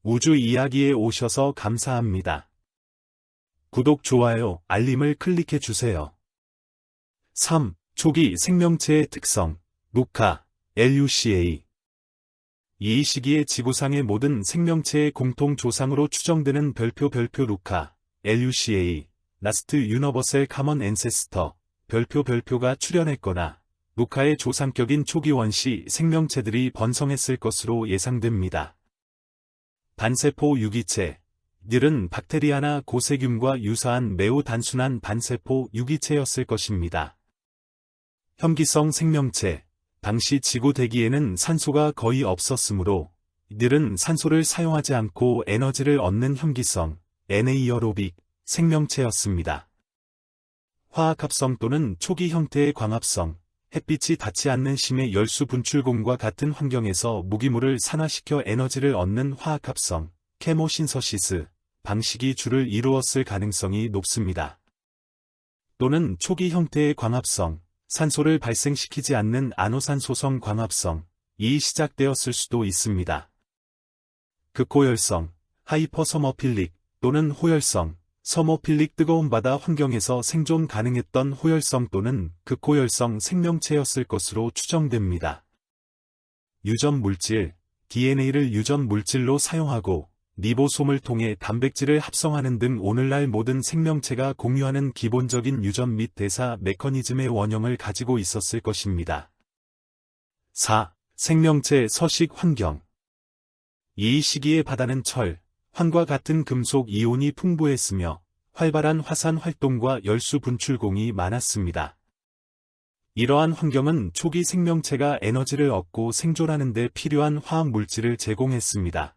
우주 이야기에 오셔서 감사합니다. 구독, 좋아요, 알림을 클릭해 주세요. 3. 초기 생명체의 특성. 루카, LUCA. 이 시기에 지구상의 모든 생명체의 공통 조상으로 추정되는 별표 루카, LUCA, 라스트 유니버셀 카먼 앤세스터, 별표가 출현했거나 루카의 조상격인 초기 원시 생명체들이 번성했을 것으로 예상됩니다. 반세포 유기체. 이들은 박테리아나 고세균과 유사한 매우 단순한 반세포 유기체였을 것입니다. 혐기성 생명체. 당시 지구 대기에는 산소가 거의 없었으므로 이들은 산소를 사용하지 않고 에너지를 얻는 혐기성, 애네이어로빅 생명체였습니다. 화학합성 또는 초기 형태의 광합성. 햇빛이 닿지 않는 심해 열수 분출공과 같은 환경에서 무기물을 산화시켜 에너지를 얻는 화학합성, 케모신서시스 방식이 주를 이루었을 가능성이 높습니다. 또는 초기 형태의 광합성, 산소를 발생시키지 않는 아노산소성 광합성이 시작되었을 수도 있습니다. 극호열성, 하이퍼서머필릭 또는 호열성, 서머필릭 뜨거운 바다 환경에서 생존 가능했던 호열성 또는 극호열성 생명체였을 것으로 추정됩니다. 유전 물질, DNA를 유전 물질로 사용하고 리보솜을 통해 단백질을 합성하는 등 오늘날 모든 생명체가 공유하는 기본적인 유전 및 대사 메커니즘의 원형을 가지고 있었을 것입니다. 4. 생명체 서식 환경. 이 시기의 바다는 철, 황과 같은 금속 이온이 풍부했으며 활발한 화산 활동과 열수 분출공이 많았습니다. 이러한 환경은 초기 생명체가 에너지를 얻고 생존하는 데 필요한 화학 물질을 제공했습니다.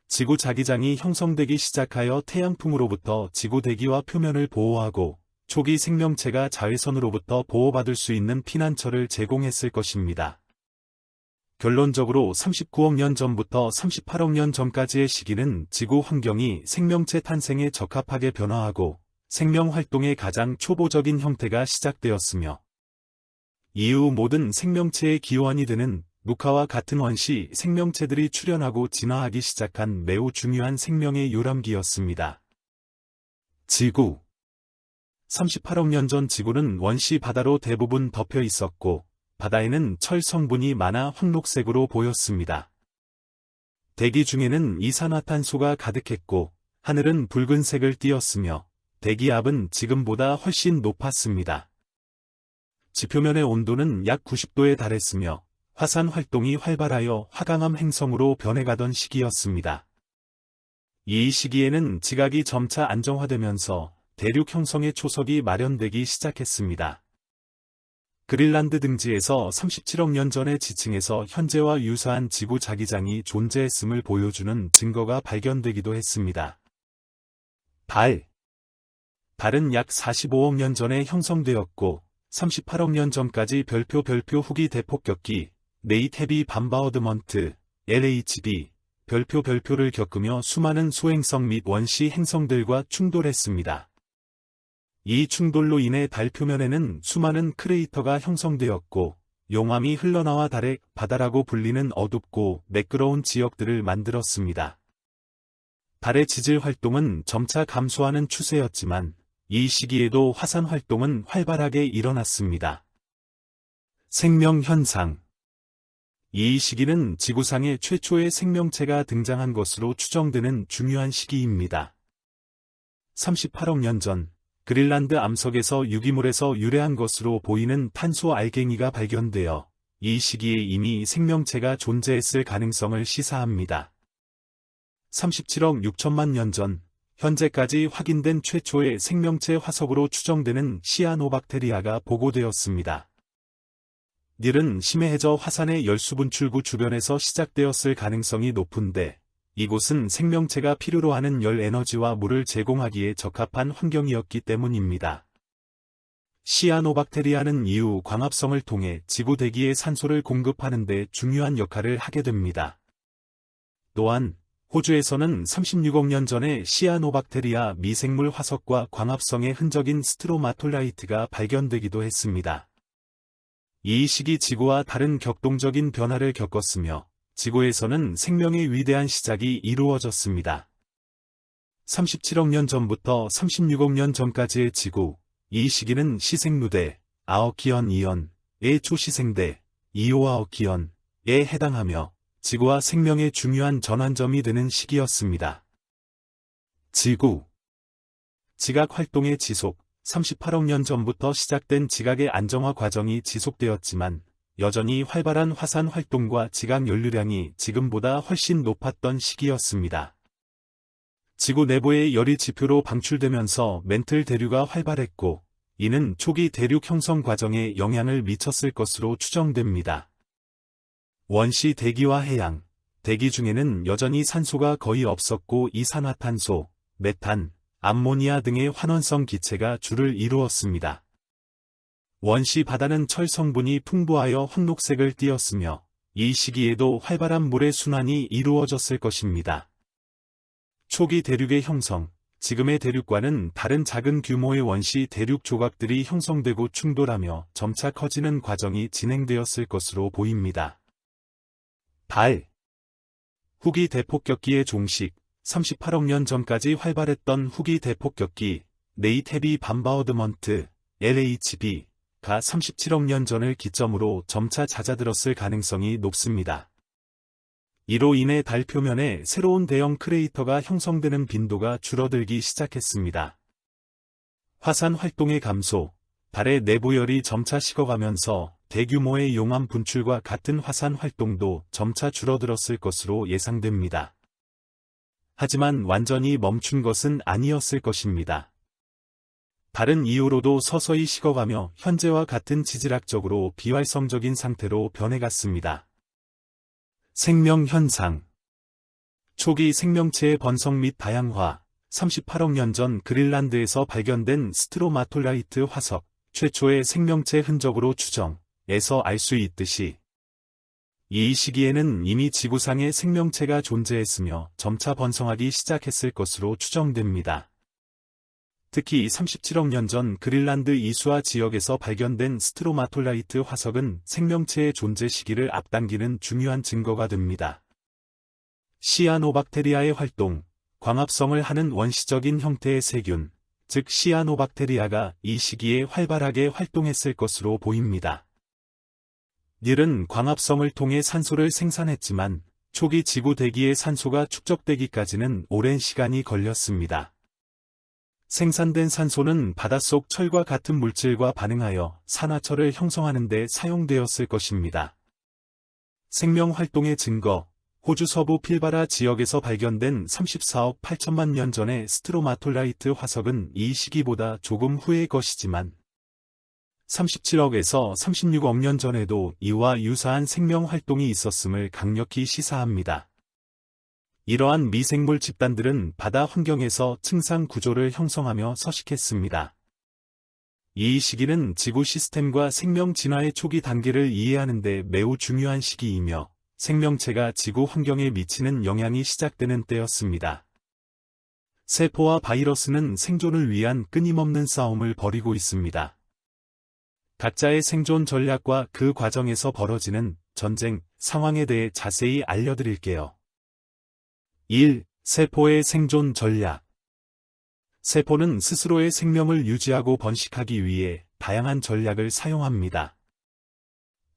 지구 자기장이 형성되기 시작하여 태양풍으로부터 지구 대기와 표면을 보호하고 초기 생명체가 자외선으로부터 보호받을 수 있는 피난처를 제공했을 것입니다. 결론적으로 39억 년 전부터 38억 년 전까지의 시기는 지구 환경이 생명체 탄생에 적합하게 변화하고 생명 활동의 가장 초보적인 형태가 시작되었으며 이후 모든 생명체의 기원이 되는 루카와 같은 원시 생명체들이 출현하고 진화하기 시작한 매우 중요한 생명의 요람기였습니다. 지구. 38억 년 전 지구는 원시 바다로 대부분 덮여 있었고 바다에는 철 성분이 많아 황록색으로 보였습니다. 대기 중에는 이산화탄소가 가득했고 하늘은 붉은색을 띠었으며 대기압은 지금보다 훨씬 높았습니다. 지표면의 온도는 약 90도에 달했으며 화산 활동이 활발하여 화강암 행성으로 변해가던 시기였습니다. 이 시기에는 지각이 점차 안정화되면서 대륙 형성의 초석이 마련되기 시작했습니다. 그린란드 등지에서 37억 년 전의 지층에서 현재와 유사한 지구 자기장이 존재했음을 보여주는 증거가 발견되기도 했습니다. 달은 약 45억 년 전에 형성되었고 38억 년 전까지 별표 후기 대폭격기 레이트 헤비 밤바우드먼트 LHB 별표를 겪으며 수많은 소행성 및 원시 행성들과 충돌했습니다. 이 충돌로 인해 달 표면에는 수많은 크레이터가 형성되었고 용암이 흘러나와 달의 바다라고 불리는 어둡고 매끄러운 지역들을 만들었습니다. 달의 지질 활동은 점차 감소하는 추세였지만 이 시기에도 화산 활동은 활발하게 일어났습니다. 생명 현상. 이 시기는 지구상의 최초의 생명체가 등장한 것으로 추정되는 중요한 시기입니다. 38억 년 전 그린란드 암석에서 유기물에서 유래한 것으로 보이는 탄소 알갱이가 발견되어 이 시기에 이미 생명체가 존재했을 가능성을 시사합니다. 37억 6천만 년 전, 현재까지 확인된 최초의 생명체 화석으로 추정되는 시아노박테리아가 보고되었습니다. 이들은 심해해저 화산의 열수분출구 주변에서 시작되었을 가능성이 높은데 이곳은 생명체가 필요로 하는 열 에너지와 물을 제공하기에 적합한 환경이었기 때문입니다. 시아노박테리아는 이후 광합성을 통해 지구 대기에 산소를 공급하는 데 중요한 역할을 하게 됩니다. 또한 호주에서는 36억 년 전에 시아노박테리아 미생물 화석과 광합성의 흔적인 스트로마톨라이트가 발견되기도 했습니다. 이 시기 지구와 다른 격동적인 변화를 겪었으며 지구에서는 생명의 위대한 시작이 이루어졌습니다. 37억 년 전부터 36억 년 전까지의 지구, 이 시기는 시생누대, 아어키언 이언의 초시생대, 이오아어키언에 해당하며 지구와 생명의 중요한 전환점이 되는 시기였습니다. 지구 지각 활동의 지속 38억 년 전부터 시작된 지각의 안정화 과정이 지속되었지만 여전히 활발한 화산 활동과 지각 연료량이 지금보다 훨씬 높았던 시기였습니다. 지구 내부의 열이 지표로 방출되면서 멘틀 대류가 활발했고 이는 초기 대륙 형성 과정에 영향을 미쳤을 것으로 추정됩니다. 원시 대기와 해양, 대기 중에는 여전히 산소가 거의 없었고 이산화탄소, 메탄, 암모니아 등의 환원성 기체가 주를 이루었습니다. 원시 바다는 철 성분이 풍부하여 흑록색을 띠었으며 이 시기에도 활발한 물의 순환이 이루어졌을 것입니다. 초기 대륙의 형성, 지금의 대륙과는 다른 작은 규모의 원시 대륙 조각들이 형성되고 충돌하며 점차 커지는 과정이 진행되었을 것으로 보입니다. 달 후기 대폭격기의 종식 38억 년 전까지 활발했던 후기 대폭격기 네이트 헤비 밤바우드먼트 LHB가 37억 년 전을 기점으로 점차 잦아들었을 가능성이 높습니다. 이로 인해 달 표면에 새로운 대형 크레이터가 형성되는 빈도가 줄어들기 시작했습니다. 화산 활동의 감소, 달의 내부열이 점차 식어가면서 대규모의 용암 분출과 같은 화산 활동도 점차 줄어들었을 것으로 예상됩니다. 하지만 완전히 멈춘 것은 아니었을 것입니다. 다른 이유로도 서서히 식어가며 현재와 같은 지질학적으로 비활성적인 상태로 변해갔습니다. 생명 현상 초기 생명체의 번성 및 다양화 38억 년 전 그린란드에서 발견된 스트로마톨라이트 화석 최초의 생명체 흔적으로 추정에서 알 수 있듯이 이 시기에는 이미 지구상에 생명체가 존재했으며 점차 번성하기 시작했을 것으로 추정됩니다. 특히 37억 년 전 그린란드 이수화 지역에서 발견된 스트로마톨라이트 화석은 생명체의 존재 시기를 앞당기는 중요한 증거가 됩니다. 시아노박테리아의 활동, 광합성을 하는 원시적인 형태의 세균, 즉 시아노박테리아가 이 시기에 활발하게 활동했을 것으로 보입니다. 닐은 광합성을 통해 산소를 생산했지만 초기 지구 대기의 산소가 축적되기까지는 오랜 시간이 걸렸습니다. 생산된 산소는 바닷속 철과 같은 물질과 반응하여 산화철을 형성하는 데 사용되었을 것입니다. 생명활동의 증거, 호주 서부 필바라 지역에서 발견된 34억 8천만 년 전의 스트로마톨라이트 화석은 이 시기보다 조금 후의 것이지만 37억에서 36억 년 전에도 이와 유사한 생명활동이 있었음을 강력히 시사합니다. 이러한 미생물 집단들은 바다 환경에서 층상 구조를 형성하며 서식했습니다. 이 시기는 지구 시스템과 생명 진화의 초기 단계를 이해하는 데 매우 중요한 시기이며 생명체가 지구 환경에 미치는 영향이 시작되는 때였습니다. 세포와 바이러스는 생존을 위한 끊임없는 싸움을 벌이고 있습니다. 각자의 생존 전략과 그 과정에서 벌어지는 전쟁 상황에 대해 자세히 알려드릴게요. 1. 세포의 생존 전략. 세포는 스스로의 생명을 유지하고 번식하기 위해 다양한 전략을 사용합니다.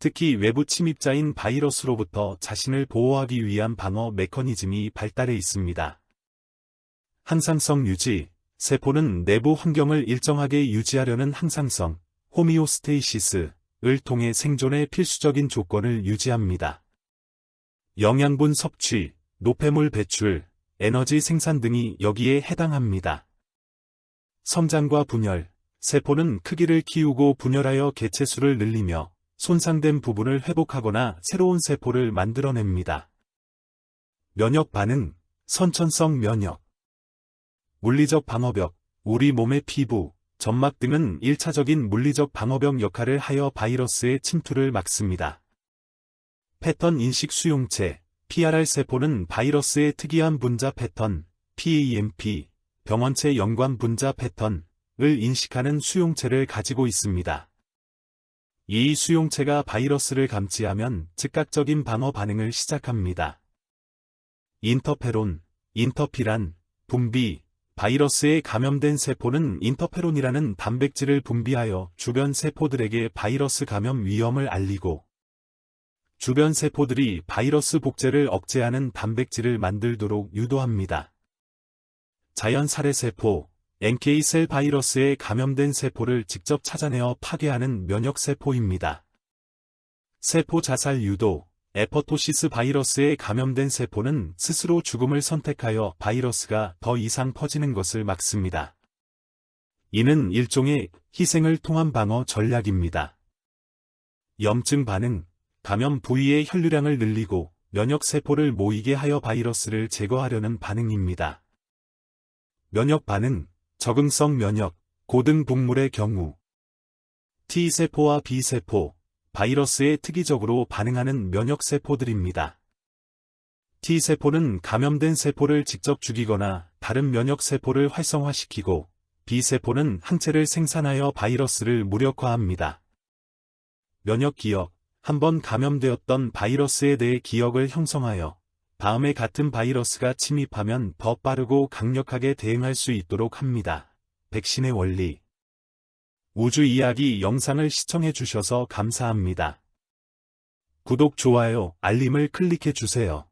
특히 외부 침입자인 바이러스로부터 자신을 보호하기 위한 방어 메커니즘이 발달해 있습니다. 항상성 유지. 세포는 내부 환경을 일정하게 유지하려는 항상성, 호미오스테이시스를 통해 생존의 필수적인 조건을 유지합니다. 영양분 섭취, 노폐물 배출, 에너지 생산 등이 여기에 해당합니다. 성장과 분열. 세포는 크기를 키우고 분열하여 개체수를 늘리며 손상된 부분을 회복하거나 새로운 세포를 만들어냅니다. 면역 반응, 선천성 면역. 물리적 방어벽, 우리 몸의 피부, 점막 등은 1차적인 물리적 방어벽 역할을 하여 바이러스의 침투를 막습니다. 패턴 인식 수용체, PRR 세포는 바이러스의 특이한 분자 패턴, PAMP, 병원체 연관 분자 패턴을 인식하는 수용체를 가지고 있습니다. 이 수용체가 바이러스를 감지하면 즉각적인 방어 반응을 시작합니다. 인터페론, 인터피란, 분비, 바이러스에 감염된 세포는 인터페론이라는 단백질을 분비하여 주변 세포들에게 바이러스 감염 위험을 알리고 주변 세포들이 바이러스 복제를 억제하는 단백질을 만들도록 유도합니다. 자연 살해세포, NK셀 바이러스에 감염된 세포를 직접 찾아내어 파괴하는 면역세포입니다. 세포 자살 유도, 에퍼토시스 바이러스에 감염된 세포는 스스로 죽음을 선택하여 바이러스가 더 이상 퍼지는 것을 막습니다. 이는 일종의 희생을 통한 방어 전략입니다. 염증 반응, 감염 부위의 혈류량을 늘리고 면역세포를 모이게 하여 바이러스를 제거하려는 반응입니다. 면역 반응, 적응성 면역, 고등 동물의 경우 T세포와 B세포, 바이러스에 특이적으로 반응하는 면역세포들입니다. T세포는 감염된 세포를 직접 죽이거나 다른 면역세포를 활성화시키고 B세포는 항체를 생산하여 바이러스를 무력화합니다. 면역 기억, 한번 감염되었던 바이러스에 대해 기억을 형성하여 다음에 같은 바이러스가 침입하면 더 빠르고 강력하게 대응할 수 있도록 합니다. 백신의 원리. 우주 이야기 영상을 시청해 주셔서 감사합니다. 구독, 좋아요, 알림을 클릭해 주세요.